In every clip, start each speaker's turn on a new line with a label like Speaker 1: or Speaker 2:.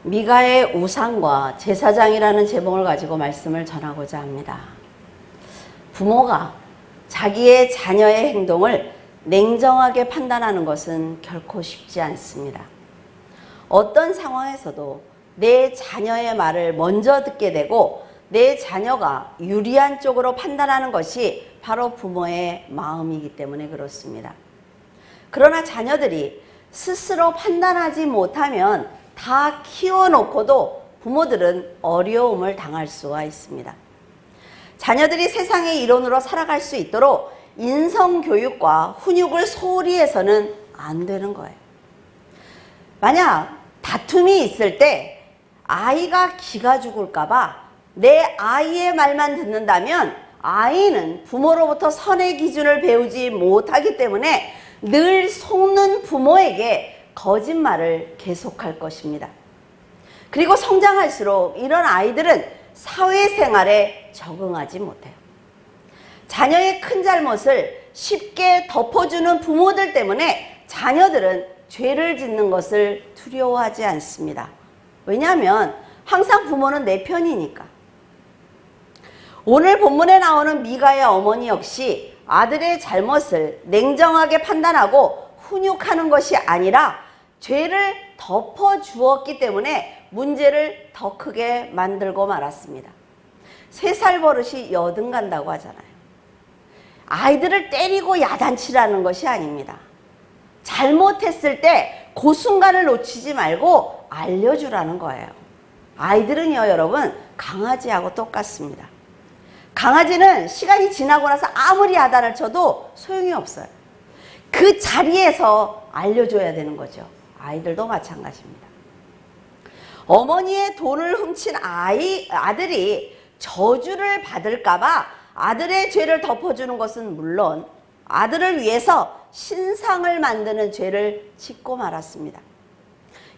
Speaker 1: 미가의 우상과 제사장이라는 제목을 가지고 말씀을 전하고자 합니다. 부모가 자기의 자녀의 행동을 냉정하게 판단하는 것은 결코 쉽지 않습니다. 어떤 상황에서도 내 자녀의 말을 먼저 듣게 되고 내 자녀가 유리한 쪽으로 판단하는 것이 바로 부모의 마음이기 때문에 그렇습니다. 그러나 자녀들이 스스로 판단하지 못하면 다 키워놓고도 부모들은 어려움을 당할 수가 있습니다. 자녀들이 세상의 이론으로 살아갈 수 있도록 인성교육과 훈육을 소홀히 해서는 안 되는 거예요. 만약 다툼이 있을 때 아이가 기가 죽을까봐 내 아이의 말만 듣는다면 아이는 부모로부터 선의 기준을 배우지 못하기 때문에 늘 속는 부모에게 거짓말을 계속할 것입니다. 그리고 성장할수록 이런 아이들은 사회생활에 적응하지 못해요. 자녀의 큰 잘못을 쉽게 덮어주는 부모들 때문에 자녀들은 죄를 짓는 것을 두려워하지 않습니다. 왜냐하면 항상 부모는 내 편이니까. 오늘 본문에 나오는 미가의 어머니 역시 아들의 잘못을 냉정하게 판단하고 훈육하는 것이 아니라 죄를 덮어주었기 때문에 문제를 더 크게 만들고 말았습니다. 3살 버릇이 여든 간다고 하잖아요. 아이들을 때리고 야단치라는 것이 아닙니다. 잘못했을 때 그 순간을 놓치지 말고 알려주라는 거예요. 아이들은요, 여러분, 강아지하고 똑같습니다. 강아지는 시간이 지나고 나서 아무리 야단을 쳐도 소용이 없어요. 그 자리에서 알려줘야 되는 거죠. 아이들도 마찬가지입니다. 어머니의 돈을 훔친 아들이 저주를 받을까봐 아들의 죄를 덮어주는 것은 물론 아들을 위해서 신상을 만드는 죄를 짓고 말았습니다.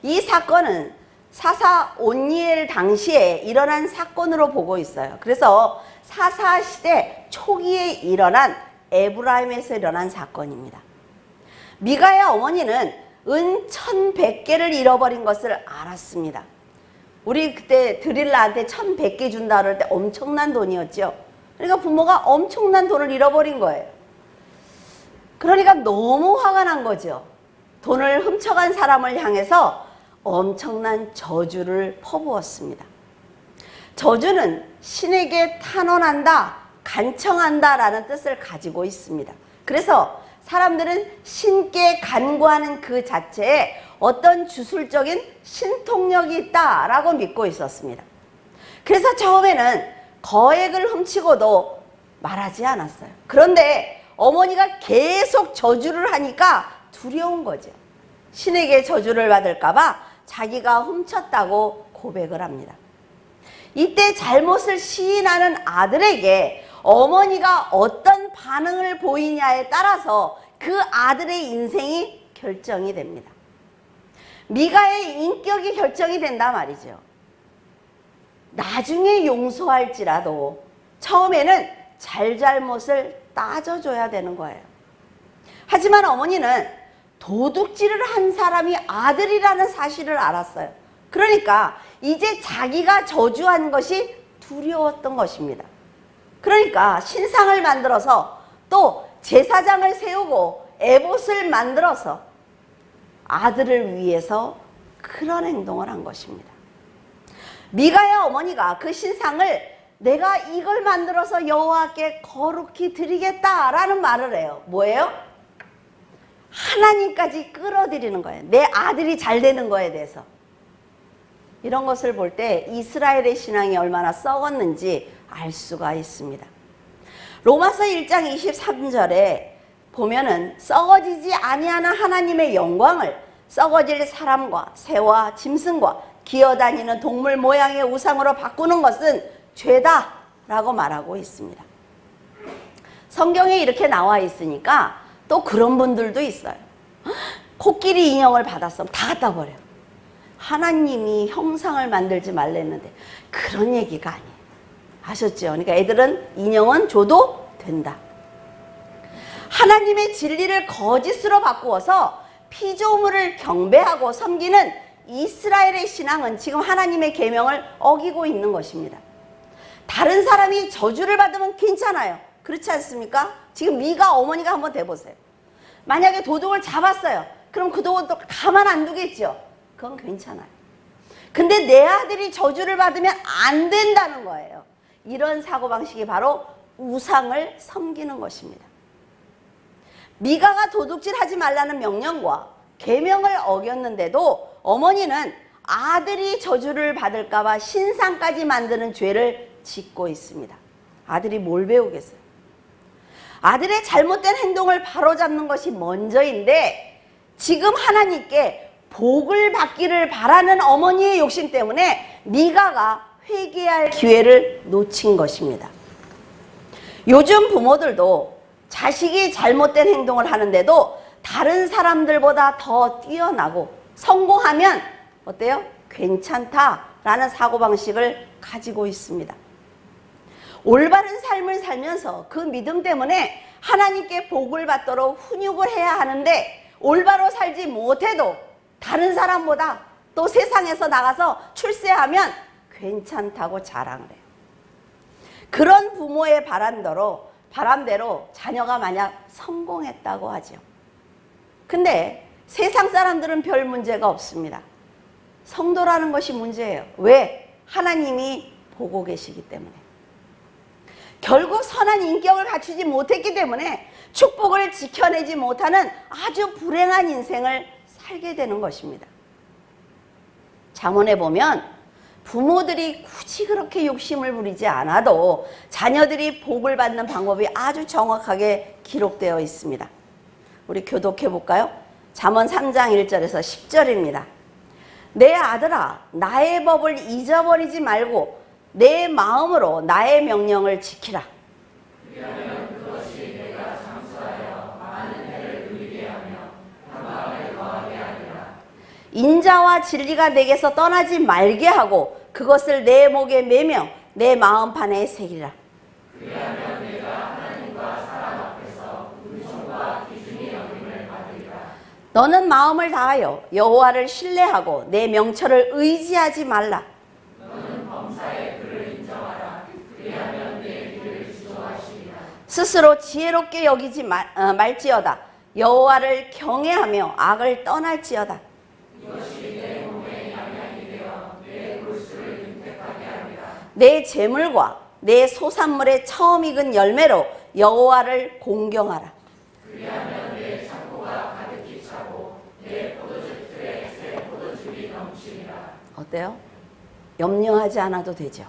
Speaker 1: 이 사건은 사사 온니엘 당시에 일어난 사건으로 보고 있어요. 그래서 사사 시대 초기에 일어난 에브라임에서 일어난 사건입니다. 미가의 어머니는 은 1100개를 잃어버린 것을 알았습니다. 우리 그때 드릴라한테 1100개 준다 그럴 때 엄청난 돈이었죠. 그러니까 부모가 엄청난 돈을 잃어버린 거예요. 그러니까 너무 화가 난 거죠. 돈을 훔쳐간 사람을 향해서 엄청난 저주를 퍼부었습니다. 저주는 신에게 탄원한다, 간청한다 라는 뜻을 가지고 있습니다. 그래서 사람들은 신께 간구하는 그 자체에 어떤 주술적인 신통력이 있다라고 믿고 있었습니다. 그래서 처음에는 거액을 훔치고도 말하지 않았어요. 그런데 어머니가 계속 저주를 하니까 두려운 거죠. 신에게 저주를 받을까봐 자기가 훔쳤다고 고백을 합니다. 이때 잘못을 시인하는 아들에게 어머니가 어떤 반응을 보이냐에 따라서 그 아들의 인생이 결정이 됩니다. 미가의 인격이 결정이 된단 말이죠. 나중에 용서할지라도 처음에는 잘잘못을 따져줘야 되는 거예요. 하지만 어머니는 도둑질을 한 사람이 아들이라는 사실을 알았어요. 그러니까 이제 자기가 저주한 것이 두려웠던 것입니다. 그러니까 신상을 만들어서 또 제사장을 세우고 에봇을 만들어서 아들을 위해서 그런 행동을 한 것입니다. 미가의 어머니가 그 신상을 내가 이걸 만들어서 여호와께 거룩히 드리겠다라는 말을 해요. 뭐예요? 하나님까지 끌어들이는 거예요. 내 아들이 잘 되는 거에 대해서. 이런 것을 볼 때 이스라엘의 신앙이 얼마나 썩었는지 알 수가 있습니다. 로마서 1장 23절에 보면은 썩어지지 아니하는 하나님의 영광을 썩어질 사람과 새와 짐승과 기어다니는 동물 모양의 우상으로 바꾸는 것은 죄다 라고 말하고 있습니다. 성경에 이렇게 나와 있으니까 또 그런 분들도 있어요. 코끼리 인형을 받았으면 다 갖다 버려. 하나님이 형상을 만들지 말랬는데 그런 얘기가 아니에요. 아셨죠? 그러니까 애들은 인형은 줘도 된다. 하나님의 진리를 거짓으로 바꾸어서 피조물을 경배하고 섬기는 이스라엘의 신앙은 지금 하나님의 계명을 어기고 있는 것입니다. 다른 사람이 저주를 받으면 괜찮아요. 그렇지 않습니까? 지금 미가 어머니가 한번 대보세요. 만약에 도둑을 잡았어요. 그럼 그 도둑을 가만 안 두겠죠. 그건 괜찮아요. 근데 내 아들이 저주를 받으면 안 된다는 거예요. 이런 사고방식이 바로 우상을 섬기는 것입니다. 미가가 도둑질하지 말라는 명령과 계명을 어겼는데도 어머니는 아들이 저주를 받을까 봐 신상까지 만드는 죄를 짓고 있습니다. 아들이 뭘 배우겠어요? 아들의 잘못된 행동을 바로잡는 것이 먼저인데 지금 하나님께 복을 받기를 바라는 어머니의 욕심 때문에 미가가 회개할 기회를 놓친 것입니다. 요즘 부모들도 자식이 잘못된 행동을 하는데도 다른 사람들보다 더 뛰어나고 성공하면 어때요? 괜찮다라는 사고방식을 가지고 있습니다. 올바른 삶을 살면서 그 믿음 때문에 하나님께 복을 받도록 훈육을 해야 하는데 올바로 살지 못해도 다른 사람보다 또 세상에서 나가서 출세하면 괜찮다고 자랑을 해요. 그런 부모의 바람대로 자녀가 만약 성공했다고 하죠. 근데 세상 사람들은 별 문제가 없습니다. 성도라는 것이 문제예요. 왜? 하나님이 보고 계시기 때문에. 결국 선한 인격을 갖추지 못했기 때문에 축복을 지켜내지 못하는 아주 불행한 인생을 살게 되는 것입니다. 잠언에 보면 부모들이 굳이 그렇게 욕심을 부리지 않아도 자녀들이 복을 받는 방법이 아주 정확하게 기록되어 있습니다. 우리 교독해 볼까요? 잠언 3장 1절에서 10절입니다. 내 아들아, 나의 법을 잊어버리지 말고 내 마음으로 나의 명령을 지키라. 그리하면 그것이 내가 장수하여 많은 해를 누리게 하며 평강을 거하게 하리라. 인자와 진리가 내게서 떠나지 말게 하고 그것을 내 목에 매며 내 마음판에 새기라. 그리하면 내가 하나님과 사람 앞에서 은총과 기준이 여김을 받으리라. 너는 마음을 다하여 여호와를 신뢰하고 내 명철을 의지하지 말라. 너는 범사의 그를 인정하라. 그리하면 내 길을 지도하시리라. 스스로 지혜롭게 여기지 말지어다. 여호와를 경외하며 악을 떠날지어다. 이것이 내 몸의 양양이 되어 내 골수를 윤택하게 하리라. 내 재물과 내 소산물의 처음 익은 열매로 여호와를 공경하라. 그리하면 내 창고가 가득히 차고 내 포도주 틀에 새 포도즙이 넘치리라. 어때요? 염려하지 않아도 되죠.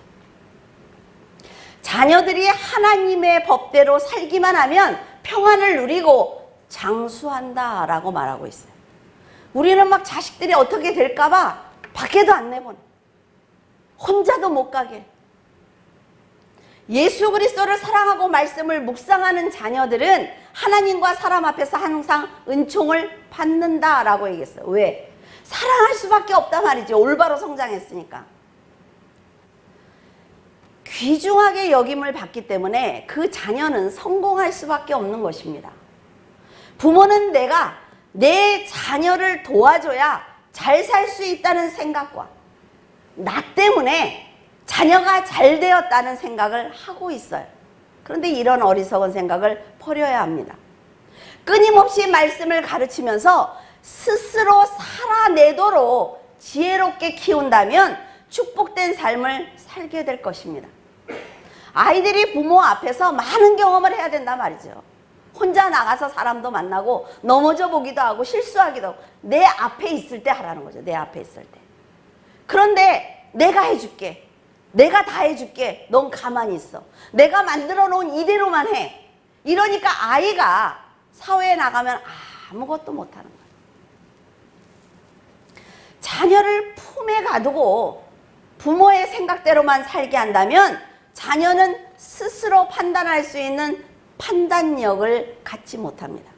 Speaker 1: 자녀들이 하나님의 법대로 살기만 하면 평안을 누리고 장수한다라고 말하고 있어요. 우리는 막 자식들이 어떻게 될까 봐 밖에도 안 내보내. 혼자도 못 가게. 예수 그리스도를 사랑하고 말씀을 묵상하는 자녀들은 하나님과 사람 앞에서 항상 은총을 받는다라고 얘기했어요. 왜? 사랑할 수밖에 없단 말이죠. 올바로 성장했으니까. 귀중하게 여김을 받기 때문에 그 자녀는 성공할 수밖에 없는 것입니다. 부모는 내가 내 자녀를 도와줘야 잘 살 수 있다는 생각과 나 때문에 자녀가 잘 되었다는 생각을 하고 있어요. 그런데 이런 어리석은 생각을 버려야 합니다. 끊임없이 말씀을 가르치면서 스스로 살아내도록 지혜롭게 키운다면 축복된 삶을 살게 될 것입니다. 아이들이 부모 앞에서 많은 경험을 해야 된단 말이죠. 혼자 나가서 사람도 만나고 넘어져 보기도 하고 실수하기도 하고 내 앞에 있을 때 하라는 거죠. 내 앞에 있을 때. 그런데 내가 해줄게. 내가 다 해줄게. 넌 가만히 있어. 내가 만들어 놓은 이대로만 해. 이러니까 아이가 사회에 나가면 아무것도 못하는 거예요. 자녀를 품에 가두고 부모의 생각대로만 살게 한다면 자녀는 스스로 판단할 수 있는 판단력을 갖지 못합니다.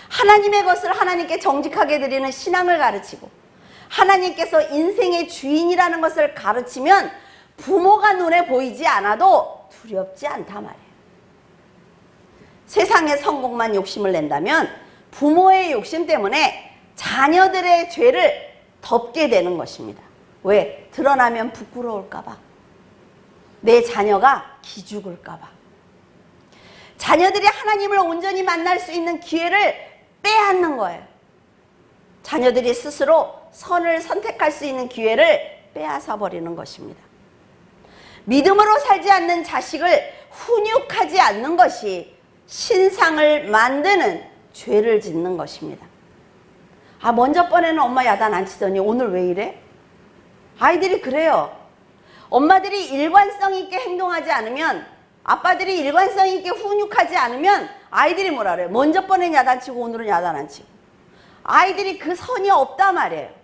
Speaker 1: 하나님의 것을 하나님께 정직하게 드리는 신앙을 가르치고 하나님께서 인생의 주인이라는 것을 가르치면 부모가 눈에 보이지 않아도 두렵지 않단 말이에요. 세상의 성공만 욕심을 낸다면 부모의 욕심 때문에 자녀들의 죄를 덮게 되는 것입니다. 왜? 드러나면 부끄러울까 봐. 내 자녀가 기죽을까 봐. 자녀들이 하나님을 온전히 만날 수 있는 기회를 빼앗는 거예요. 자녀들이 스스로 선을 선택할 수 있는 기회를 빼앗아 버리는 것입니다. 믿음으로 살지 않는 자식을 훈육하지 않는 것이 신상을 만드는 죄를 짓는 것입니다. 먼저 번에는 엄마 야단 안 치더니 오늘 왜 이래? 아이들이 그래요. 엄마들이 일관성 있게 행동하지 않으면, 아빠들이 일관성 있게 훈육하지 않으면 아이들이 뭐라 그래요? 먼저 번엔 야단 치고 오늘은 야단 안 치고. 아이들이 그 선이 없단 말이에요.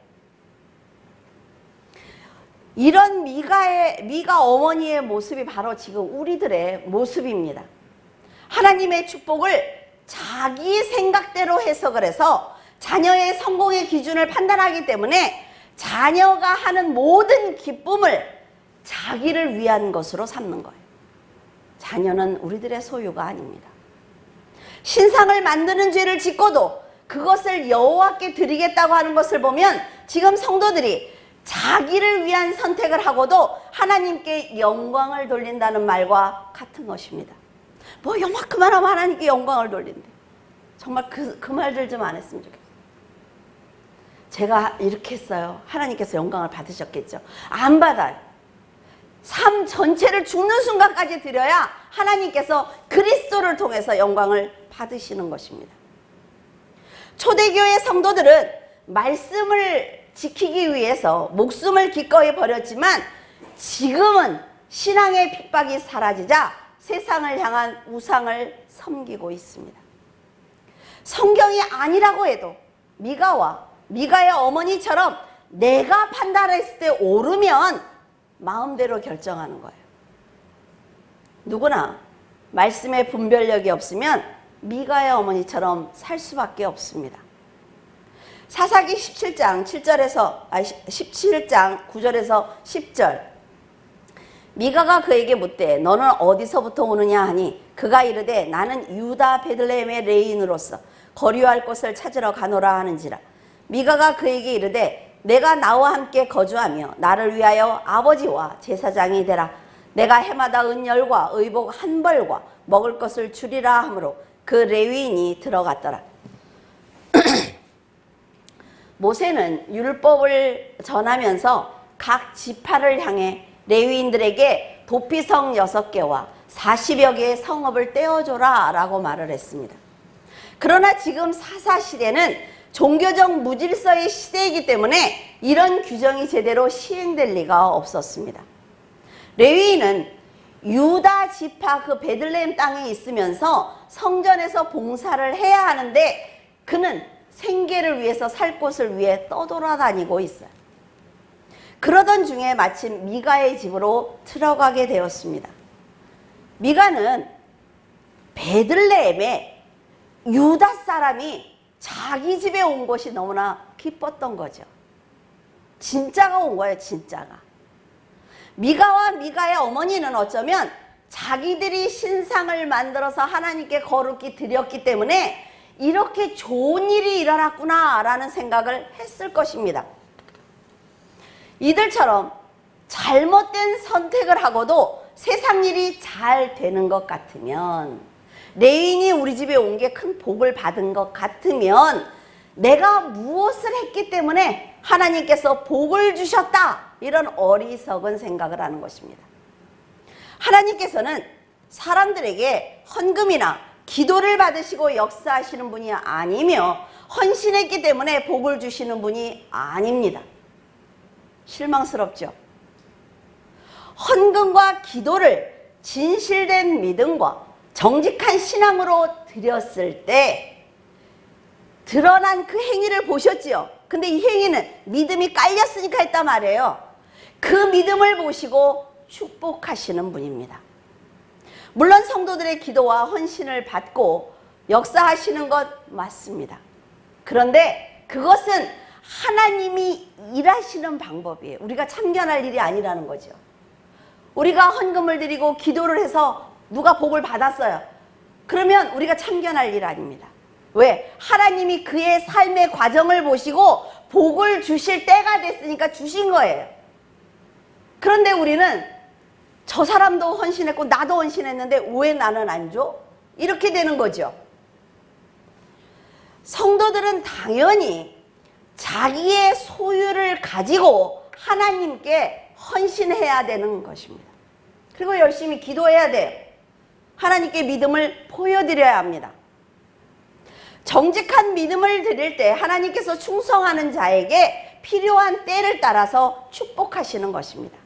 Speaker 1: 이런 미가 어머니의 모습이 바로 지금 우리들의 모습입니다. 하나님의 축복을 자기 생각대로 해석을 해서 자녀의 성공의 기준을 판단하기 때문에 자녀가 하는 모든 기쁨을 자기를 위한 것으로 삼는 거예요. 자녀는 우리들의 소유가 아닙니다. 신상을 만드는 죄를 짓고도 그것을 여호와께 드리겠다고 하는 것을 보면 지금 성도들이 자기를 위한 선택을 하고도 하나님께 영광을 돌린다는 말과 같은 것입니다. 뭐 요만큼만 하면 하나님께 영광을 돌린대. 정말 그 말들 좀 안 했으면 좋겠어요. 제가 이렇게 했어요. 하나님께서 영광을 받으셨겠죠. 안 받아요. 삶 전체를 죽는 순간까지 드려야 하나님께서 그리스도를 통해서 영광을 받으시는 것입니다. 초대교회 성도들은 말씀을 지키기 위해서 목숨을 기꺼이 버렸지만 지금은 신앙의 핍박이 사라지자 세상을 향한 우상을 섬기고 있습니다. 성경이 아니라고 해도 미가의 어머니처럼 내가 판단했을 때 옳으면 마음대로 결정하는 거예요. 누구나 말씀의 분별력이 없으면 미가의 어머니처럼 살 수밖에 없습니다. 사사기 17장 9절에서 10절. 미가가 그에게 묻되 너는 어디서부터 오느냐 하니 그가 이르되 나는 유다 베들레헴의 레인으로서 거류할 곳을 찾으러 가노라 하는지라. 미가가 그에게 이르되 내가 나와 함께 거주하며 나를 위하여 아버지와 제사장이 되라. 내가 해마다 은열과 의복 한 벌과 먹을 것을 주리라 하므로 그 레위인이 들어갔더라. 모세는 율법을 전하면서 각 지파를 향해 레위인들에게 도피성 6개와 40여 개의 성읍을 떼어줘라 라고 말을 했습니다. 그러나 지금 사사시대는 종교적 무질서의 시대이기 때문에 이런 규정이 제대로 시행될 리가 없었습니다. 레위인은 유다 지파 그 베들레헴 땅에 있으면서 성전에서 봉사를 해야 하는데 그는 생계를 위해서 살 곳을 위해 떠돌아다니고 있어요. 그러던 중에 마침 미가의 집으로 들어가게 되었습니다. 미가는 베들레헴에 유다 사람이 자기 집에 온 것이 너무나 기뻤던 거죠. 진짜가 온 거예요, 진짜가. 미가와 미가의 어머니는 어쩌면 자기들이 신상을 만들어서 하나님께 거룩히 드렸기 때문에 이렇게 좋은 일이 일어났구나 라는 생각을 했을 것입니다. 이들처럼 잘못된 선택을 하고도 세상 일이 잘 되는 것 같으면, 레인이 우리 집에 온 게 큰 복을 받은 것 같으면 내가 무엇을 했기 때문에 하나님께서 복을 주셨다, 이런 어리석은 생각을 하는 것입니다. 하나님께서는 사람들에게 헌금이나 기도를 받으시고 역사하시는 분이 아니며 헌신했기 때문에 복을 주시는 분이 아닙니다. 실망스럽죠? 헌금과 기도를 진실된 믿음과 정직한 신앙으로 드렸을 때 드러난 그 행위를 보셨지요. 근데 이 행위는 믿음이 깔렸으니까 했단 말이에요. 그 믿음을 보시고 축복하시는 분입니다. 물론 성도들의 기도와 헌신을 받고 역사하시는 것 맞습니다. 그런데 그것은 하나님이 일하시는 방법이에요. 우리가 참견할 일이 아니라는 거죠. 우리가 헌금을 드리고 기도를 해서 누가 복을 받았어요. 그러면 우리가 참견할 일 아닙니다. 왜? 하나님이 그의 삶의 과정을 보시고 복을 주실 때가 됐으니까 주신 거예요. 그런데 우리는 저 사람도 헌신했고 나도 헌신했는데 왜 나는 안 줘? 이렇게 되는 거죠. 성도들은 당연히 자기의 소유를 가지고 하나님께 헌신해야 되는 것입니다. 그리고 열심히 기도해야 돼요. 하나님께 믿음을 보여드려야 합니다. 정직한 믿음을 드릴 때 하나님께서 충성하는 자에게 필요한 때를 따라서 축복하시는 것입니다.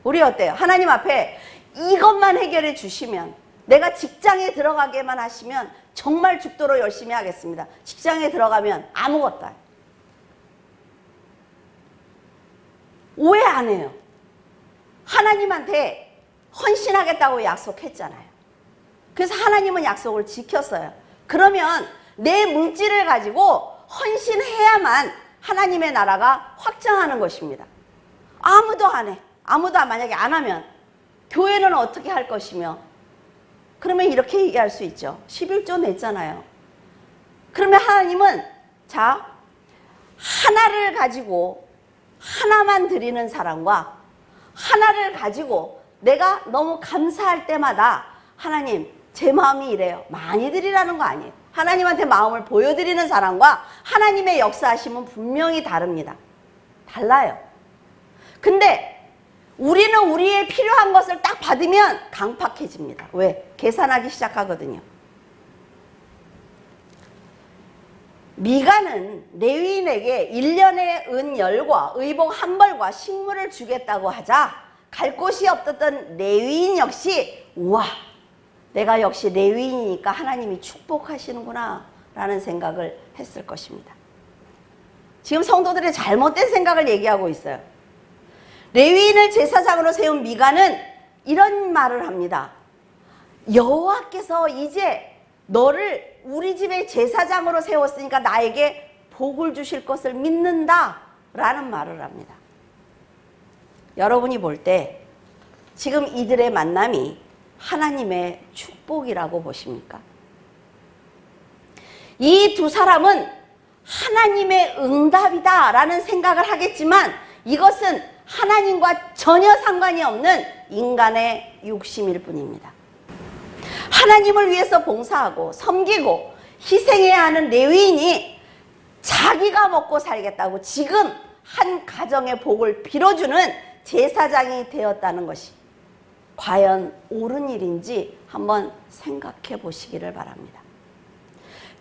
Speaker 1: 우리 어때요? 하나님 앞에 이것만 해결해 주시면, 내가 직장에 들어가게만 하시면 정말 죽도록 열심히 하겠습니다. 직장에 들어가면 아무것도 안 해요. 왜 안 해요? 하나님한테 헌신하겠다고 약속했잖아요. 그래서 하나님은 약속을 지켰어요. 그러면 내 물질을 가지고 헌신해야만 하나님의 나라가 확장하는 것입니다. 아무도 안 해. 아무도 만약에 안 하면 교회는 어떻게 할 것이며, 그러면 이렇게 얘기할 수 있죠. 11조 냈잖아요. 그러면 하나님은 자, 하나를 가지고 하나만 드리는 사람과 하나를 가지고 내가 너무 감사할 때마다 하나님 제 마음이 이래요. 많이 드리라는 거 아니에요. 하나님한테 마음을 보여드리는 사람과 하나님의 역사하심은 분명히 다릅니다. 달라요. 근데 우리는 우리의 필요한 것을 딱 받으면 강팍해집니다. 왜? 계산하기 시작하거든요. 미가는 레위인에게 1년의 은열과 의복 한 벌과 식물을 주겠다고 하자 갈 곳이 없었던 레위인 역시 우와, 내가 역시 레위인이니까 하나님이 축복하시는구나 라는 생각을 했을 것입니다. 지금 성도들의 잘못된 생각을 얘기하고 있어요. 레위인을 제사장으로 세운 미가는 이런 말을 합니다. 여호와께서 이제 너를 우리 집의 제사장으로 세웠으니까 나에게 복을 주실 것을 믿는다 라는 말을 합니다. 여러분이 볼 때 지금 이들의 만남이 하나님의 축복이라고 보십니까? 이 두 사람은 하나님의 응답이다 라는 생각을 하겠지만 이것은 하나님과 전혀 상관이 없는 인간의 욕심일 뿐입니다. 하나님을 위해서 봉사하고 섬기고 희생해야 하는 레위인이 자기가 먹고 살겠다고 지금 한 가정의 복을 빌어주는 제사장이 되었다는 것이 과연 옳은 일인지 한번 생각해 보시기를 바랍니다.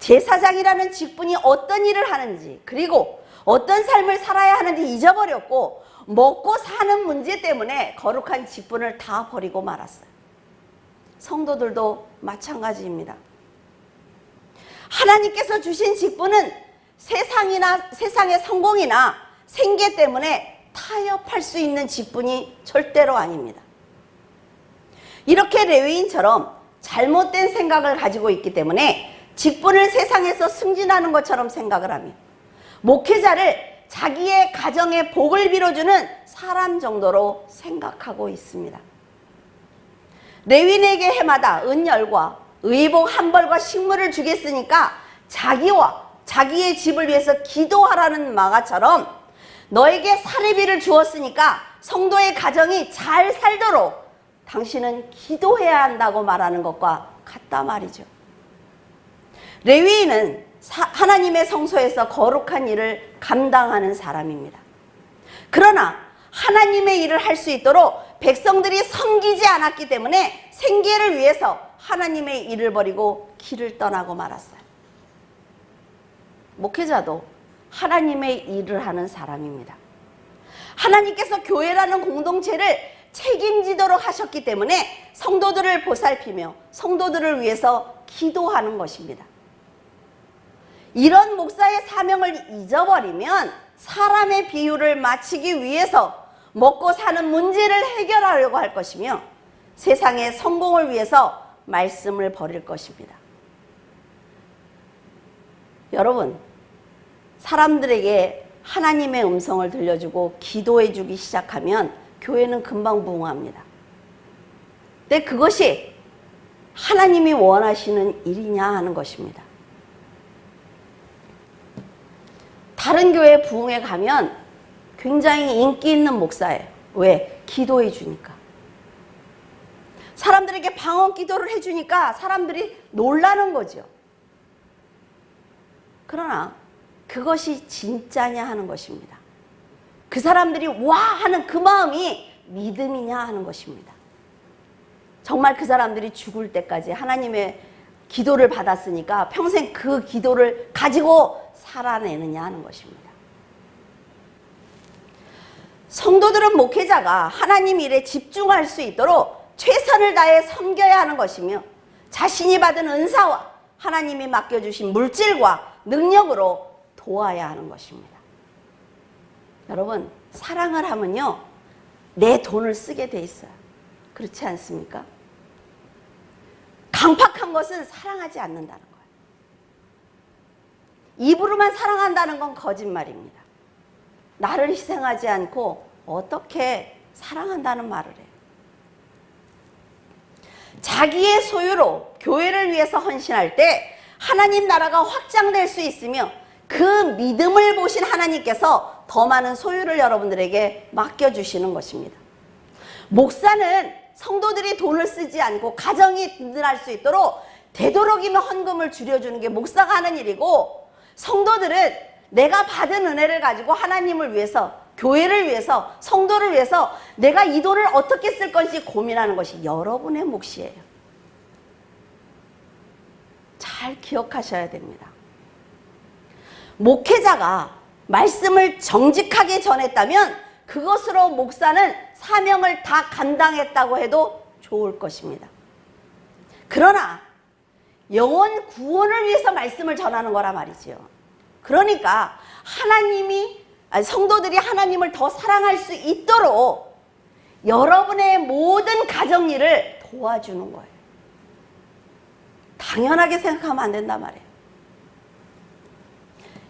Speaker 1: 제사장이라는 직분이 어떤 일을 하는지, 그리고 어떤 삶을 살아야 하는지 잊어버렸고 먹고 사는 문제 때문에 거룩한 직분을 다 버리고 말았어요. 성도들도 마찬가지입니다. 하나님께서 주신 직분은 세상의 성공이나 생계 때문에 타협할 수 있는 직분이 절대로 아닙니다. 이렇게 레위인처럼 잘못된 생각을 가지고 있기 때문에 직분을 세상에서 승진하는 것처럼 생각을 하며 목회자를 자기의 가정의 복을 빌어주는 사람 정도로 생각하고 있습니다. 레위인에게 해마다 은열과 의복 한 벌과 식물을 주겠으니까 자기와 자기의 집을 위해서 기도하라는 마가처럼 너에게 사례비를 주었으니까 성도의 가정이 잘 살도록 당신은 기도해야 한다고 말하는 것과 같다 말이죠. 레위인은 하나님의 성소에서 거룩한 일을 감당하는 사람입니다. 그러나 하나님의 일을 할 수 있도록 백성들이 섬기지 않았기 때문에 생계를 위해서 하나님의 일을 버리고 길을 떠나고 말았어요. 목회자도 하나님의 일을 하는 사람입니다. 하나님께서 교회라는 공동체를 책임지도록 하셨기 때문에 성도들을 보살피며 성도들을 위해서 기도하는 것입니다. 이런 목사의 사명을 잊어버리면 사람의 비유를 맞추기 위해서 먹고 사는 문제를 해결하려고 할 것이며 세상의 성공을 위해서 말씀을 버릴 것입니다. 여러분, 사람들에게 하나님의 음성을 들려주고 기도해 주기 시작하면 교회는 금방 부흥합니다. 근데 그것이 하나님이 원하시는 일이냐 하는 것입니다. 다른 교회 부흥회 가면 굉장히 인기 있는 목사예요. 왜? 기도해 주니까. 사람들에게 방언 기도를 해주니까 사람들이 놀라는 거죠. 그러나 그것이 진짜냐 하는 것입니다. 그 사람들이 와 하는 그 마음이 믿음이냐 하는 것입니다. 정말 그 사람들이 죽을 때까지 하나님의 기도를 받았으니까 평생 그 기도를 가지고 살아내느냐 하는 것입니다. 성도들은 목회자가 하나님 일에 집중할 수 있도록 최선을 다해 섬겨야 하는 것이며 자신이 받은 은사와 하나님이 맡겨주신 물질과 능력으로 도와야 하는 것입니다. 여러분, 사랑을 하면요, 내 돈을 쓰게 돼 있어요. 그렇지 않습니까? 강팍한 것은 사랑하지 않는다는 거예요. 입으로만 사랑한다는 건 거짓말입니다. 나를 희생하지 않고 어떻게 사랑한다는 말을 해요. 자기의 소유로 교회를 위해서 헌신할 때 하나님 나라가 확장될 수 있으며 그 믿음을 보신 하나님께서 더 많은 소유를 여러분들에게 맡겨주시는 것입니다. 목사는 성도들이 돈을 쓰지 않고 가정이 든든할 수 있도록 되도록이면 헌금을 줄여주는 게 목사가 하는 일이고, 성도들은 내가 받은 은혜를 가지고 하나님을 위해서, 교회를 위해서, 성도를 위해서 내가 이 돈을 어떻게 쓸 건지 고민하는 것이 여러분의 몫이에요. 잘 기억하셔야 됩니다. 목회자가 말씀을 정직하게 전했다면 그것으로 목사는 사명을 다 감당했다고 해도 좋을 것입니다. 그러나 영혼 구원을 위해서 말씀을 전하는 거란 말이지요. 그러니까 성도들이 하나님을 더 사랑할 수 있도록 여러분의 모든 가정 일을 도와주는 거예요. 당연하게 생각하면 안 된단 말이에요.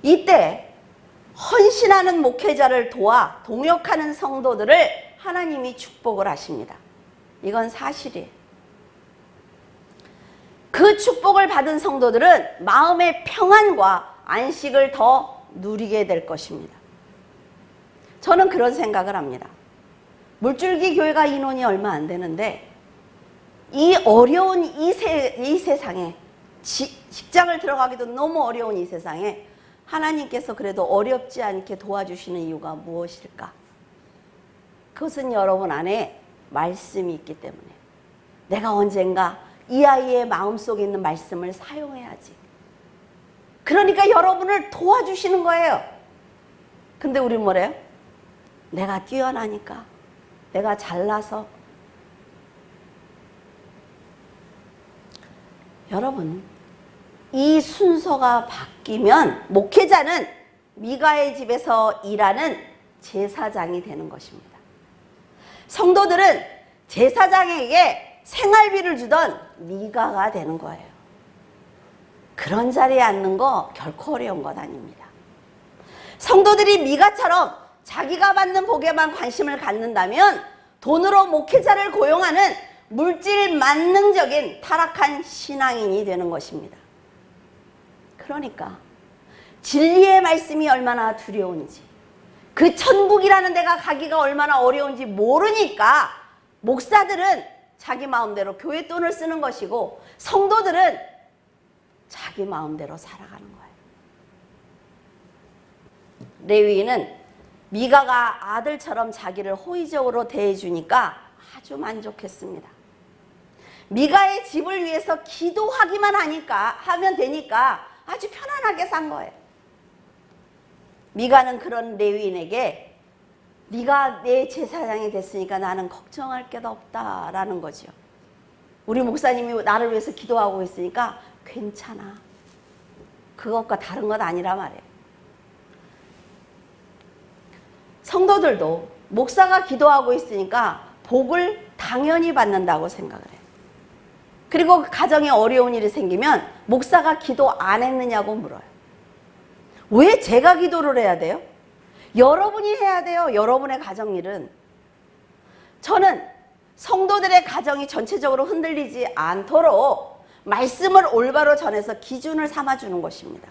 Speaker 1: 이때 헌신하는 목회자를 도와 동역하는 성도들을 하나님이 축복을 하십니다. 이건 사실이에요. 그 축복을 받은 성도들은 마음의 평안과 안식을 더 누리게 될 것입니다. 저는 그런 생각을 합니다. 물줄기 교회가 인원이 얼마 안 되는데 이 어려운 이 세상에, 직장을 들어가기도 너무 어려운 이 세상에 하나님께서 그래도 어렵지 않게 도와주시는 이유가 무엇일까? 그것은 여러분 안에 말씀이 있기 때문에 내가 언젠가 이 아이의 마음속에 있는 말씀을 사용해야지. 그러니까 여러분을 도와주시는 거예요. 근데 우리 뭐래요? 내가 뛰어나니까, 내가 잘나서. 여러분, 이 순서가 바뀌면 목회자는 미가의 집에서 일하는 제사장이 되는 것입니다. 성도들은 제사장에게 생활비를 주던 미가가 되는 거예요. 그런 자리에 앉는 거 결코 어려운 것 아닙니다. 성도들이 미가처럼 자기가 받는 복에만 관심을 갖는다면 돈으로 목회자를 고용하는 물질 만능적인 타락한 신앙인이 되는 것입니다. 그러니까 진리의 말씀이 얼마나 두려운지, 그 천국이라는 데가 가기가 얼마나 어려운지 모르니까 목사들은 자기 마음대로 교회 돈을 쓰는 것이고 성도들은 자기 마음대로 살아가는 거예요. 레위인은 미가가 아들처럼 자기를 호의적으로 대해주니까 아주 만족했습니다. 미가의 집을 위해서 기도하기만 하면 되니까 아주 편안하게 산 거예요. 미가는 그런 레위인에게 네가 내 제사장이 됐으니까 나는 걱정할 게 없다라는 거죠. 우리 목사님이 나를 위해서 기도하고 있으니까 괜찮아. 그것과 다른 것 아니라 말이에요. 성도들도 목사가 기도하고 있으니까 복을 당연히 받는다고 생각을 해요. 그리고 가정에 어려운 일이 생기면 목사가 기도 안 했느냐고 물어요. 왜 제가 기도를 해야 돼요? 여러분이 해야 돼요. 여러분의 가정일은. 저는 성도들의 가정이 전체적으로 흔들리지 않도록 말씀을 올바로 전해서 기준을 삼아주는 것입니다.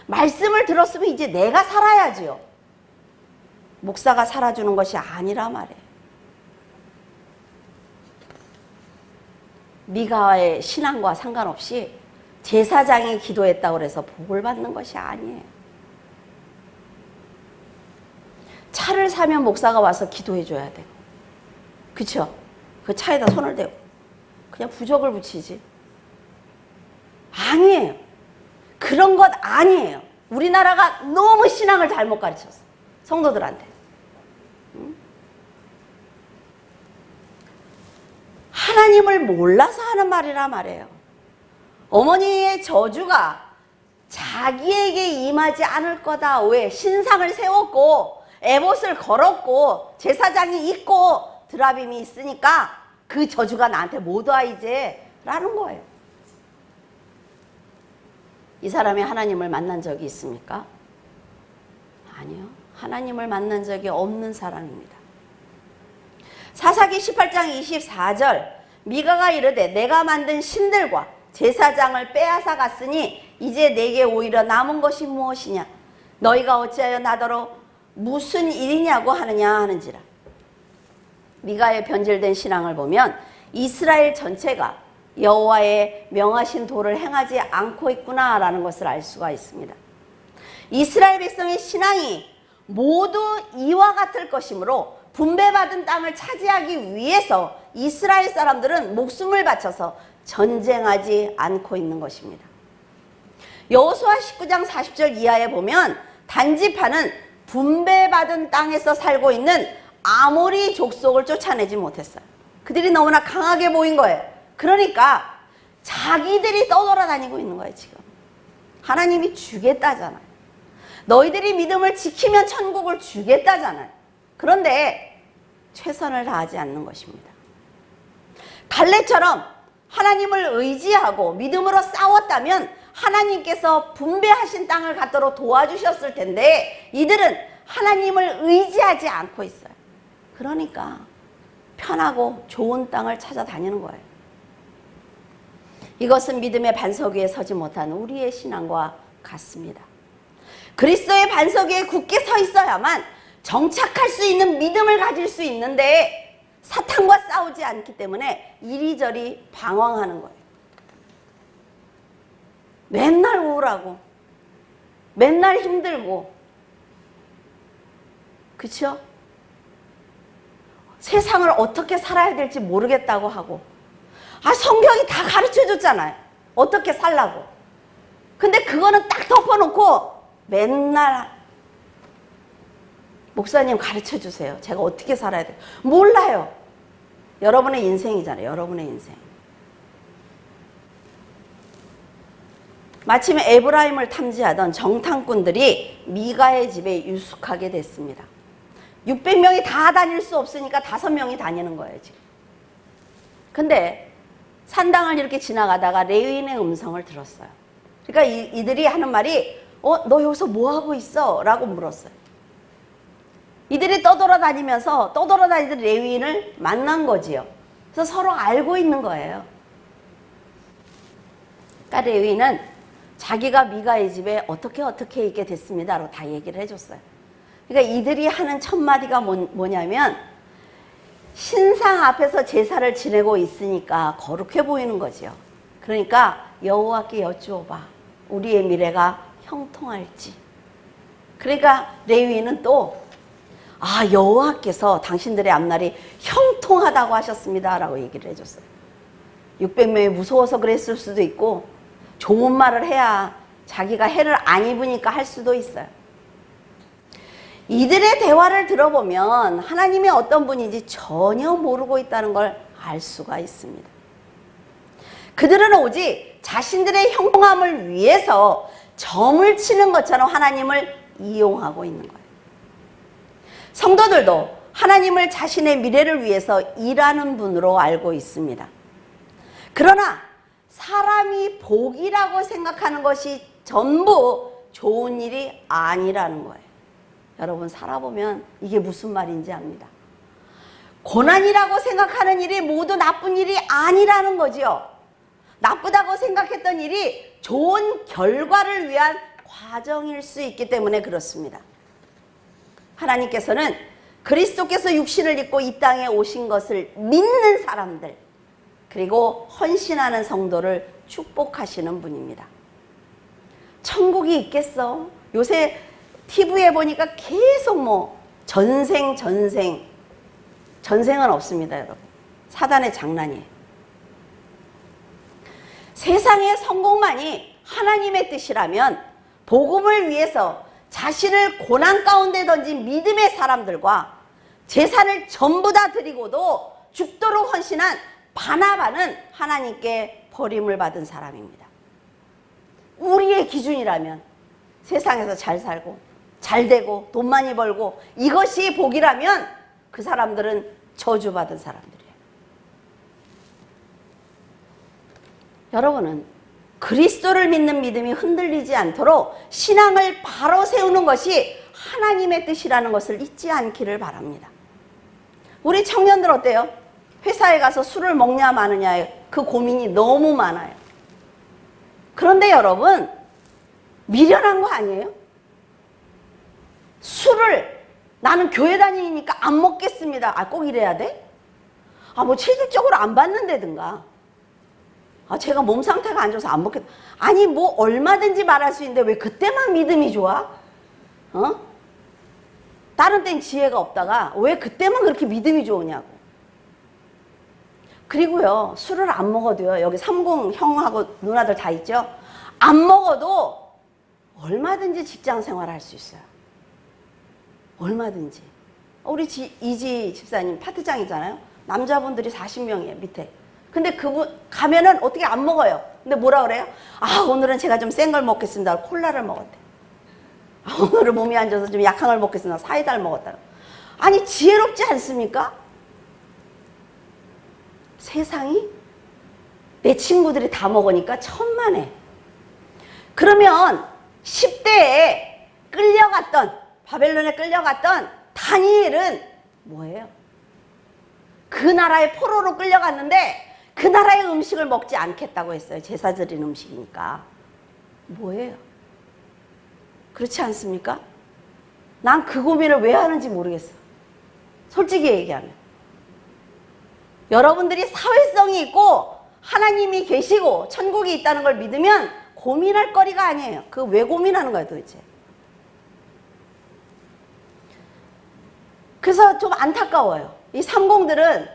Speaker 1: 말씀을 들었으면 이제 내가 살아야지요. 목사가 살아주는 것이 아니라 말이에요. 미가의 신앙과 상관없이 제사장이 기도했다고 해서 복을 받는 것이 아니에요. 차를 사면 목사가 와서 기도해 줘야 돼요. 그쵸? 그 차에다 손을 대고 그냥 부적을 붙이지. 아니에요. 그런 것 아니에요. 우리나라가 너무 신앙을 잘못 가르쳤어. 성도들한테. 하나님을 몰라서 하는 말이라 말이에요. 어머니의 저주가 자기에게 임하지 않을 거다. 왜? 신상을 세웠고 에봇을 걸었고 제사장이 있고 드라빔이 있으니까 그 저주가 나한테 못 와 이제 라는 거예요. 이 사람이 하나님을 만난 적이 있습니까? 아니요. 하나님을 만난 적이 없는 사람입니다. 사사기 18장 24절 미가가 이르되 내가 만든 신들과 제사장을 빼앗아 갔으니 이제 내게 오히려 남은 것이 무엇이냐 너희가 어찌하여 나더러 무슨 일이냐고 하느냐 하는지라. 미가의 변질된 신앙을 보면 이스라엘 전체가 여호와의 명하신 도를 행하지 않고 있구나라는 것을 알 수가 있습니다. 이스라엘 백성의 신앙이 모두 이와 같을 것이므로 분배받은 땅을 차지하기 위해서 이스라엘 사람들은 목숨을 바쳐서 전쟁하지 않고 있는 것입니다. 여호수아 19장 40절 이하에 보면 단지파는 분배받은 땅에서 살고 있는 아모리 족속을 쫓아내지 못했어요. 그들이 너무나 강하게 보인 거예요. 그러니까 자기들이 떠돌아다니고 있는 거예요. 지금 하나님이 주겠다잖아요. 너희들이 믿음을 지키면 천국을 주겠다잖아요. 그런데 최선을 다하지 않는 것입니다. 갈렙처럼 하나님을 의지하고 믿음으로 싸웠다면 하나님께서 분배하신 땅을 갖도록 도와주셨을 텐데 이들은 하나님을 의지하지 않고 있어요. 그러니까 편하고 좋은 땅을 찾아다니는 거예요. 이것은 믿음의 반석 위에 서지 못한 우리의 신앙과 같습니다. 그리스도의 반석 위에 굳게 서 있어야만 정착할 수 있는 믿음을 가질 수 있는데 사탄과 싸우지 않기 때문에 이리저리 방황하는 거예요. 맨날 우울하고 맨날 힘들고 그렇죠? 세상을 어떻게 살아야 될지 모르겠다고 하고 성경이 다 가르쳐줬잖아요. 어떻게 살라고. 근데 그거는 딱 덮어놓고 맨날 목사님 가르쳐주세요. 제가 어떻게 살아야 돼요? 몰라요. 여러분의 인생이잖아요. 여러분의 인생. 마침 에브라임을 탐지하던 정탐꾼들이 미가의 집에 유숙하게 됐습니다. 600명이 다 다닐 수 없으니까 5명이 다니는 거예요, 지금. 근데 산당을 이렇게 지나가다가 레위인의 음성을 들었어요. 그러니까 이들이 하는 말이 너 여기서 뭐 하고 있어? 라고 물었어요. 이들이 떠돌아다니던 레위인을 만난 거지요. 그래서 서로 알고 있는 거예요. 그러니까 레위인은 자기가 미가의 집에 어떻게 있게 됐습니다라고 다 얘기를 해줬어요. 그러니까 이들이 하는 첫 마디가 뭐냐면 신상 앞에서 제사를 지내고 있으니까 거룩해 보이는 거지요. 그러니까 여호와께 여쭈어봐. 우리의 미래가 형통할지. 그러니까 레위인은 또 여호와께서 당신들의 앞날이 형통하다고 하셨습니다 라고 얘기를 해줬어요. 600명이 무서워서 그랬을 수도 있고 좋은 말을 해야 자기가 해를 안 입으니까 할 수도 있어요. 이들의 대화를 들어보면 하나님이 어떤 분인지 전혀 모르고 있다는 걸 알 수가 있습니다. 그들은 오직 자신들의 형통함을 위해서 점을 치는 것처럼 하나님을 이용하고 있는 거예요. 성도들도 하나님을 자신의 미래를 위해서 일하는 분으로 알고 있습니다. 그러나 사람이 복이라고 생각하는 것이 전부 좋은 일이 아니라는 거예요. 여러분 살아보면 이게 무슨 말인지 압니다. 고난이라고 생각하는 일이 모두 나쁜 일이 아니라는 거지요. 나쁘다고 생각했던 일이 좋은 결과를 위한 과정일 수 있기 때문에 그렇습니다. 하나님께서는 그리스도께서 육신을 입고 이 땅에 오신 것을 믿는 사람들, 그리고 헌신하는 성도를 축복하시는 분입니다. 천국이 있겠어? 요새 TV에 보니까 계속 전생은 없습니다, 여러분. 사단의 장난이에요. 세상의 성공만이 하나님의 뜻이라면 복음을 위해서 자신을 고난 가운데 던진 믿음의 사람들과 재산을 전부 다 드리고도 죽도록 헌신한 바나바는 하나님께 버림을 받은 사람입니다. 우리의 기준이라면 세상에서 잘 살고 잘 되고 돈 많이 벌고 이것이 복이라면 그 사람들은 저주받은 사람들이에요. 여러분은 그리스도를 믿는 믿음이 흔들리지 않도록 신앙을 바로 세우는 것이 하나님의 뜻이라는 것을 잊지 않기를 바랍니다. 우리 청년들 어때요? 회사에 가서 술을 먹냐 마느냐에 그 고민이 너무 많아요. 그런데 여러분, 미련한 거 아니에요? 술을 나는 교회 다니니까 안 먹겠습니다. 꼭 이래야 돼? 체질적으로 안 받는다든가. 제가 몸 상태가 안 좋아서 안 먹겠다. 아니, 얼마든지 말할 수 있는데 왜 그때만 믿음이 좋아? 다른 땐 지혜가 없다가 왜 그때만 그렇게 믿음이 좋으냐고. 그리고요, 술을 안 먹어도요, 여기 30 형하고 누나들 다 있죠? 안 먹어도 얼마든지 직장 생활을 할 수 있어요. 얼마든지. 우리 이지 집사님 파트장이잖아요. 남자분들이 40명이에요, 밑에. 근데 그분 가면은 어떻게 안 먹어요. 근데 뭐라 그래요? 오늘은 제가 좀 센 걸 먹겠습니다. 콜라를 먹었대. 오늘은 몸이 안 좋아서 좀 약한 걸 먹겠습니다. 사이다를 먹었다. 아니, 지혜롭지 않습니까? 세상이 내 친구들이 다 먹으니까 천만에. 그러면 10대에 바벨론에 끌려갔던 다니엘은 뭐예요? 그 나라의 포로로 끌려갔는데 그 나라의 음식을 먹지 않겠다고 했어요. 제사 드린 음식이니까. 뭐예요? 그렇지 않습니까? 난 그 고민을 왜 하는지 모르겠어. 솔직히 얘기하면. 여러분들이 사회성이 있고 하나님이 계시고 천국이 있다는 걸 믿으면 고민할 거리가 아니에요. 그 왜 고민하는 거예요, 도대체? 그래서 좀 안타까워요. 이 30들은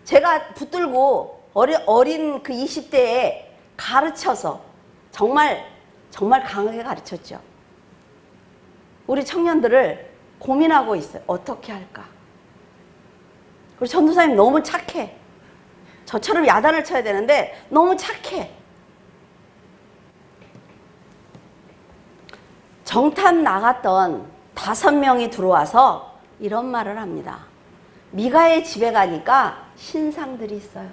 Speaker 1: 제가 붙들고 어린 그 20대에 가르쳐서 정말 강하게 가르쳤죠. 우리 청년들을 고민하고 있어요. 어떻게 할까? 우리 전도사님 너무 착해. 저처럼 야단을 쳐야 되는데 너무 착해. 정탐 나갔던 5명이 들어와서 이런 말을 합니다. 미가의 집에 가니까 신상들이 있어요.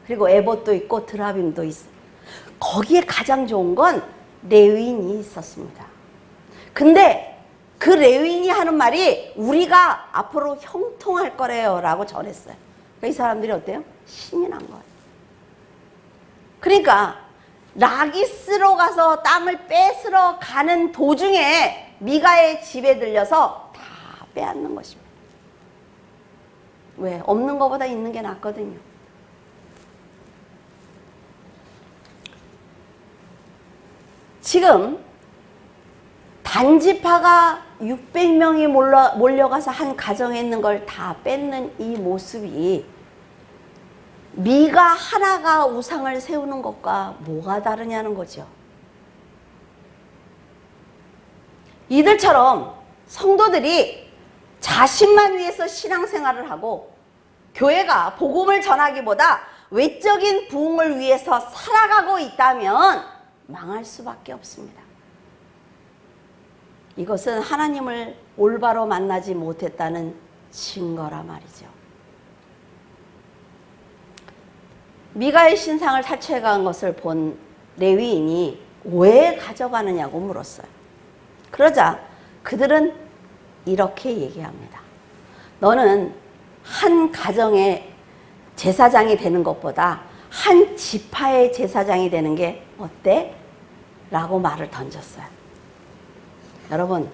Speaker 1: 그리고 에봇도 있고 드라빔도 있어요. 거기에 가장 좋은 건 레위인이 있었습니다. 근데 그 레위인이 하는 말이 우리가 앞으로 형통할 거래요 라고 전했어요. 그러니까 이 사람들이 어때요? 신이 난 거예요. 그러니까 라기스로 가서 땅을 뺏으러 가는 도중에 미가의 집에 들려서 다 빼앗는 것입니다. 왜? 없는 것보다 있는 게 낫거든요. 지금 단지파가 600명이 몰려가서 한 가정에 있는 걸 다 뺏는 이 모습이 미가 하나가 우상을 세우는 것과 뭐가 다르냐는 거죠. 이들처럼 성도들이 자신만 위해서 신앙생활을 하고 교회가 복음을 전하기보다 외적인 부흥을 위해서 살아가고 있다면 망할 수밖에 없습니다. 이것은 하나님을 올바로 만나지 못했다는 증거라 말이죠. 미가의 신상을 탈취해간 것을 본 레위인이 왜 가져가느냐고 물었어요. 그러자 그들은 이렇게 얘기합니다. 너는 한 가정의 제사장이 되는 것보다 한 지파의 제사장이 되는 게 어때? 라고 말을 던졌어요. 여러분,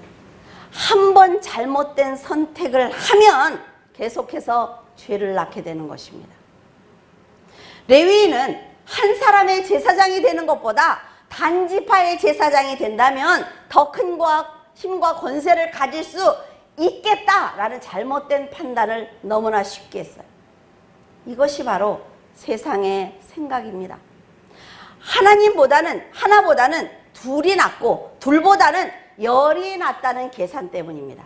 Speaker 1: 한 번 잘못된 선택을 하면 계속해서 죄를 낳게 되는 것입니다. 레위인은 한 사람의 제사장이 되는 것보다 단지파의 제사장이 된다면 더 큰 힘과 권세를 가질 수 있겠다라는 잘못된 판단을 너무나 쉽게 했어요. 이것이 바로 세상의 생각입니다. 하나보다는 둘이 낫고 둘보다는 열이 낫다는 계산 때문입니다.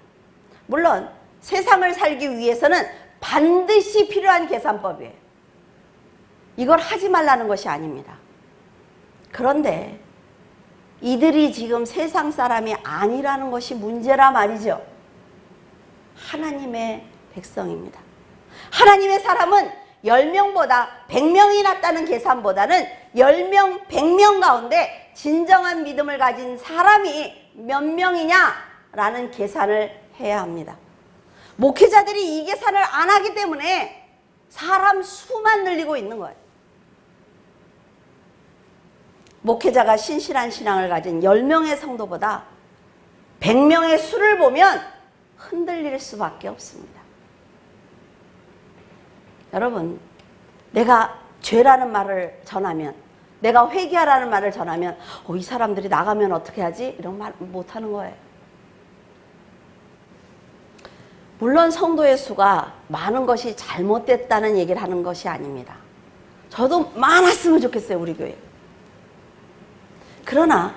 Speaker 1: 물론 세상을 살기 위해서는 반드시 필요한 계산법이에요. 이걸 하지 말라는 것이 아닙니다. 그런데 이들이 지금 세상 사람이 아니라는 것이 문제라 말이죠. 하나님의 백성입니다. 하나님의 사람은 10명보다 100명이 낫다는 계산보다는 10명, 100명 가운데 진정한 믿음을 가진 사람이 몇 명이냐라는 계산을 해야 합니다. 목회자들이 이 계산을 안 하기 때문에 사람 수만 늘리고 있는 거예요. 목회자가 신실한 신앙을 가진 10명의 성도보다 100명의 수를 보면 흔들릴 수밖에 없습니다. 여러분, 내가 죄라는 말을 전하면, 내가 회개하라는 말을 전하면 이 사람들이 나가면 어떻게 하지? 이런 말 못하는 거예요. 물론 성도의 수가 많은 것이 잘못됐다는 얘기를 하는 것이 아닙니다. 저도 많았으면 좋겠어요, 우리 교회. 그러나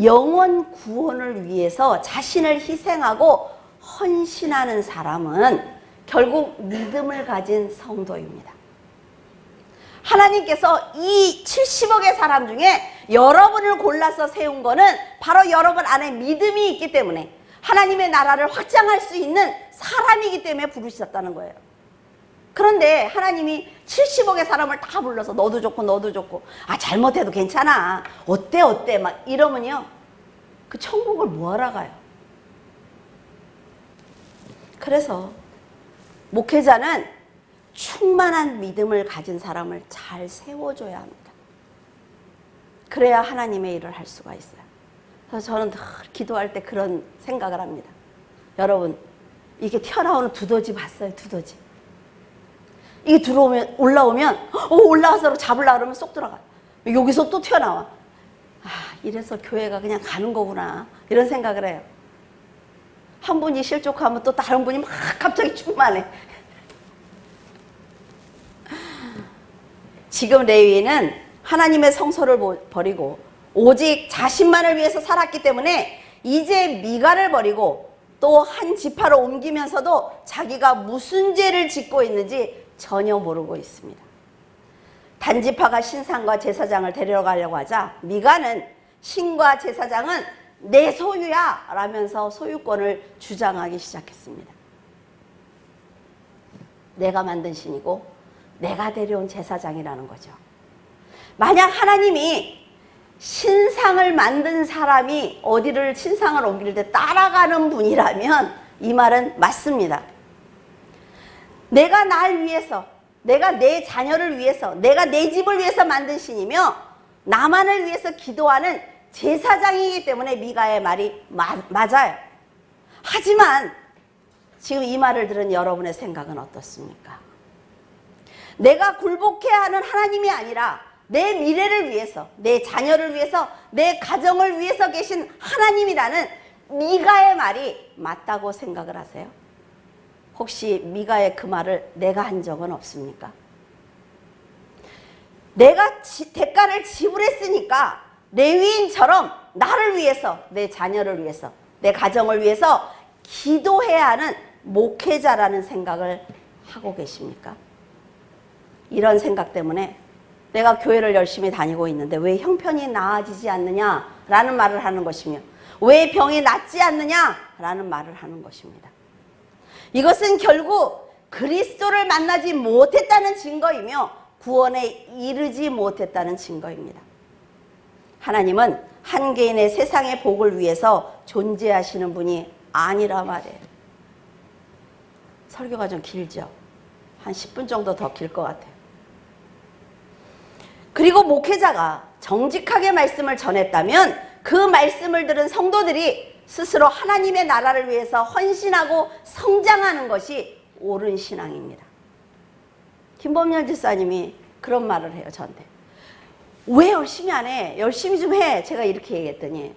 Speaker 1: 영원 구원을 위해서 자신을 희생하고 헌신하는 사람은 결국 믿음을 가진 성도입니다. 하나님께서 이 70억의 사람 중에 여러분을 골라서 세운 거는 바로 여러분 안에 믿음이 있기 때문에 하나님의 나라를 확장할 수 있는 사람이기 때문에 부르셨다는 거예요. 그런데 하나님이 70억의 사람을 다 불러서 너도 좋고 너도 좋고 잘못해도 괜찮아 어때 막 이러면요 그 천국을 뭐하러 가요. 그래서 목회자는 충만한 믿음을 가진 사람을 잘 세워줘야 합니다. 그래야 하나님의 일을 할 수가 있어요. 그래서 저는 늘 기도할 때 그런 생각을 합니다. 여러분, 이게 튀어나오는 두더지 봤어요? 두더지. 이게 올라오면 올라와서 잡으려고 그러면 쏙 들어가요. 여기서 또 튀어나와. 이래서 교회가 그냥 가는 거구나 이런 생각을 해요. 한 분이 실족하면 또 다른 분이 막 갑자기 충만해. 지금 레위인은 하나님의 성소를 버리고 오직 자신만을 위해서 살았기 때문에 이제 미가를 버리고 또 한 지파로 옮기면서도 자기가 무슨 죄를 짓고 있는지 전혀 모르고 있습니다. 단지파가 신상과 제사장을 데려가려고 하자 미가는 신과 제사장은 내 소유야 라면서 소유권을 주장하기 시작했습니다. 내가 만든 신이고 내가 데려온 제사장이라는 거죠. 만약 하나님이 신상을 만든 사람이 어디를 신상을 옮길 때 따라가는 분이라면 이 말은 맞습니다. 내가 날 위해서, 내가 내 자녀를 위해서, 내가 내 집을 위해서 만든 신이며 나만을 위해서 기도하는 제사장이기 때문에 미가의 말이 맞아요. 하지만 지금 이 말을 들은 여러분의 생각은 어떻습니까? 내가 굴복해야 하는 하나님이 아니라 내 미래를 위해서, 내 자녀를 위해서, 내 가정을 위해서 계신 하나님이라는 미가의 말이 맞다고 생각을 하세요? 혹시 미가의 그 말을 내가 한 적은 없습니까? 내가 대가를 지불했으니까 레위인처럼 나를 위해서, 내 자녀를 위해서, 내 가정을 위해서 기도해야 하는 목회자라는 생각을 하고 계십니까? 이런 생각 때문에 내가 교회를 열심히 다니고 있는데 왜 형편이 나아지지 않느냐라는 말을 하는 것이며 왜 병이 낫지 않느냐라는 말을 하는 것입니다. 이것은 결국 그리스도를 만나지 못했다는 증거이며 구원에 이르지 못했다는 증거입니다. 하나님은 한 개인의 세상의 복을 위해서 존재하시는 분이 아니라 말이에요. 설교가 좀 길죠? 한 10분 정도 더 길 것 같아요. 그리고 목회자가 정직하게 말씀을 전했다면 그 말씀을 들은 성도들이 스스로 하나님의 나라를 위해서 헌신하고 성장하는 것이 옳은 신앙입니다. 김범열 집사님이 그런 말을 해요, 저한테. 왜 열심히 안 해? 열심히 좀 해. 제가 이렇게 얘기했더니,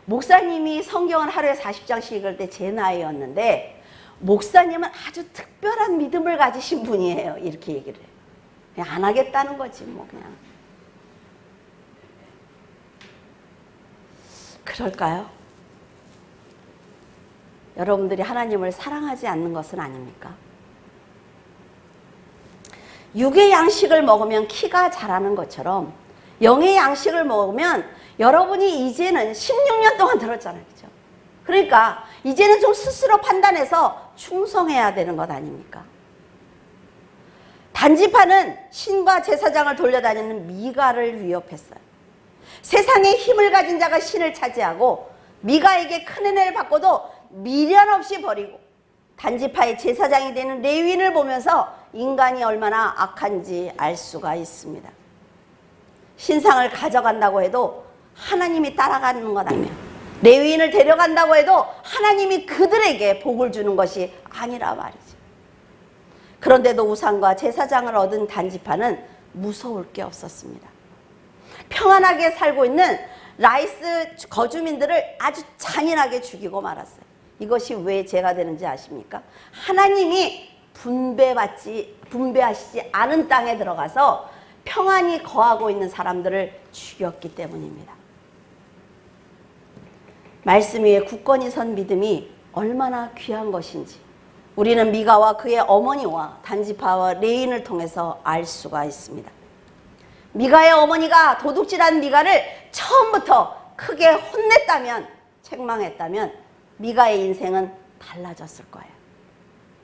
Speaker 1: 목사님이 성경을 하루에 40장씩 읽을 때 제 나이였는데, 목사님은 아주 특별한 믿음을 가지신 분이에요. 이렇게 얘기를 해요. 그냥 안 하겠다는 거지, 뭐, 그냥. 그럴까요? 여러분들이 하나님을 사랑하지 않는 것은 아닙니까? 육의 양식을 먹으면 키가 자라는 것처럼 영의 양식을 먹으면 여러분이 이제는 16년 동안 들었잖아요. 그죠? 그러니까 이제는 좀 스스로 판단해서 충성해야 되는 것 아닙니까? 단지파는 신과 제사장을 돌려다니는 미가를 위협했어요. 세상에 힘을 가진 자가 신을 차지하고 미가에게 큰 은혜를 받고도 미련 없이 버리고 단지파의 제사장이 되는 레위인을 보면서 인간이 얼마나 악한지 알 수가 있습니다. 신상을 가져간다고 해도 하나님이 따라가는 것 아니면, 레위인을 데려간다고 해도 하나님이 그들에게 복을 주는 것이 아니라 말이죠. 그런데도 우상과 제사장을 얻은 단지파는 무서울 게 없었습니다. 평안하게 살고 있는 라이스 거주민들을 아주 잔인하게 죽이고 말았어요. 이것이 왜 죄가 되는지 아십니까? 하나님이 분배하시지 않은 땅에 들어가서 평안히 거하고 있는 사람들을 죽였기 때문입니다. 말씀 위에 굳건히 선 믿음이 얼마나 귀한 것인지 우리는 미가와 그의 어머니와 단지파와 레인을 통해서 알 수가 있습니다. 미가의 어머니가 도둑질한 미가를 처음부터 크게 혼냈다면, 책망했다면 미가의 인생은 달라졌을 거예요.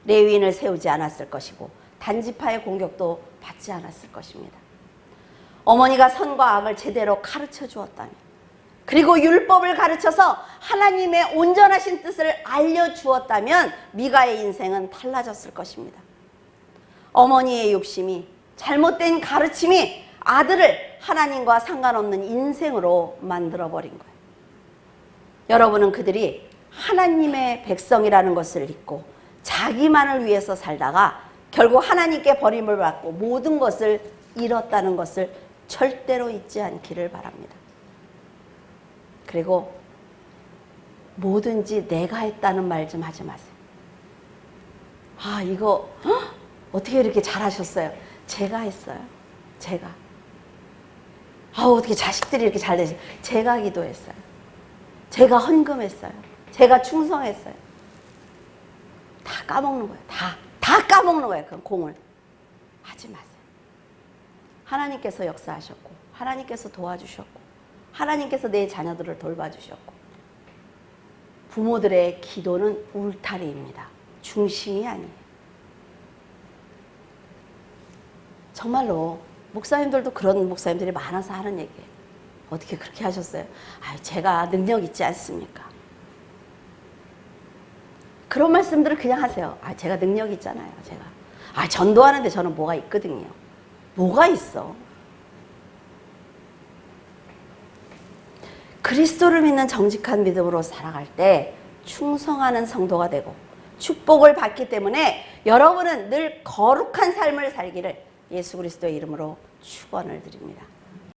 Speaker 1: 레위인을 세우지 않았을 것이고 단지파의 공격도 받지 않았을 것입니다. 어머니가 선과 악을 제대로 가르쳐 주었다면, 그리고 율법을 가르쳐서 하나님의 온전하신 뜻을 알려주었다면 미가의 인생은 달라졌을 것입니다. 어머니의 욕심이, 잘못된 가르침이 아들을 하나님과 상관없는 인생으로 만들어버린 거예요. 여러분은 그들이 하나님의 백성이라는 것을 잊고 자기만을 위해서 살다가 결국 하나님께 버림을 받고 모든 것을 잃었다는 것을 절대로 잊지 않기를 바랍니다. 그리고 뭐든지 내가 했다는 말 좀 하지 마세요. 아, 이거 어떻게 이렇게 잘하셨어요? 제가 했어요. 제가. 어떻게 자식들이 이렇게 잘 되세요? 제가 기도했어요. 제가 헌금했어요. 제가 충성했어요. 다 까먹는 거예요. 다 까먹는 거예요. 그 공을. 하지 마세요. 하나님께서 역사하셨고, 하나님께서 도와주셨고, 하나님께서 내 자녀들을 돌봐주셨고, 부모들의 기도는 울타리입니다. 중심이 아니에요. 정말로 목사님들도 그런 목사님들이 많아서 하는 얘기예요. 어떻게 그렇게 하셨어요? 제가 능력 있지 않습니까? 그런 말씀들을 그냥 하세요. 제가 능력 있잖아요. 제가. 전도하는데 저는 뭐가 있거든요. 뭐가 있어? 그리스도를 믿는 정직한 믿음으로 살아갈 때 충성하는 성도가 되고 축복을 받기 때문에 여러분은 늘 거룩한 삶을 살기를 예수 그리스도의 이름으로 축원을 드립니다.